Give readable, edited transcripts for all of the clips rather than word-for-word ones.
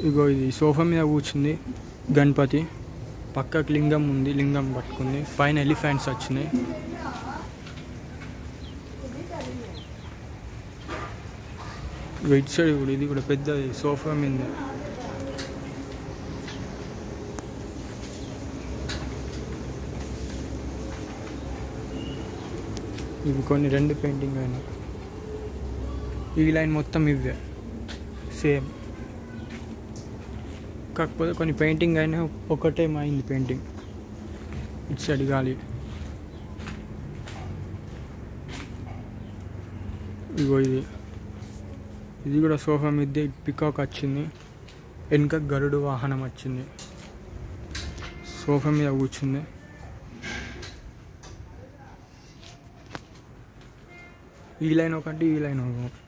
ఇగో ఇది సోఫా మీద కూర్చుంది గణపతి, పక్కకు లింగం ఉంది, లింగం పట్టుకుంది, పైన ఎలిఫెంట్స్ వచ్చినాయి. ఇటు సైడ్ కూడా ఇది కూడా పెద్దది సోఫా మీద. ఇవి కొన్ని 2 పెయింటింగ్ అయినాయి. ఈ లైన్ మొత్తం ఇవే సేమ్, కాకపోతే కొన్ని పెయింటింగ్ అయినా ఒకటే అయింది పెయింటింగ్. ఇటు సైడ్ గాలి. ఇగో ఇది కూడా సోఫా మీద పికాక్ వచ్చింది, వెనుక గరుడు వాహనం వచ్చింది, సోఫా మీద కూర్చుంది. ఈ లైన్ ఒకటి, ఈ లైన్ ఒకటి.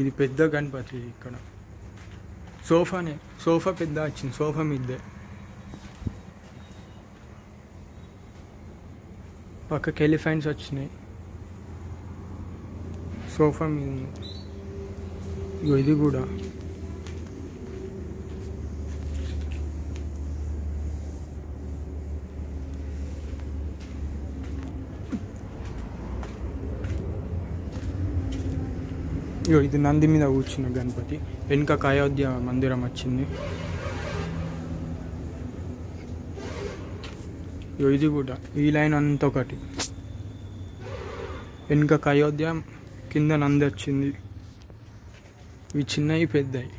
ఇది పెద్ద గణపతి. ఇక్కడ సోఫా పెద్ద వచ్చింది, సోఫా మీదే. పక్కకి ఎలిఫెంట్స్ వచ్చినాయి, సోఫా మీద. ఇది కూడా ఇది నంది మీద కూర్చున్న గణపతి, వెనుక అయోధ్య మందిరం వచ్చింది. ఇది కూడా ఈ లైన్ అంత ఒకటి, వెనుక అయోధ్య, కింద నంది వచ్చింది. ఇవి చిన్నవి పెద్దవి.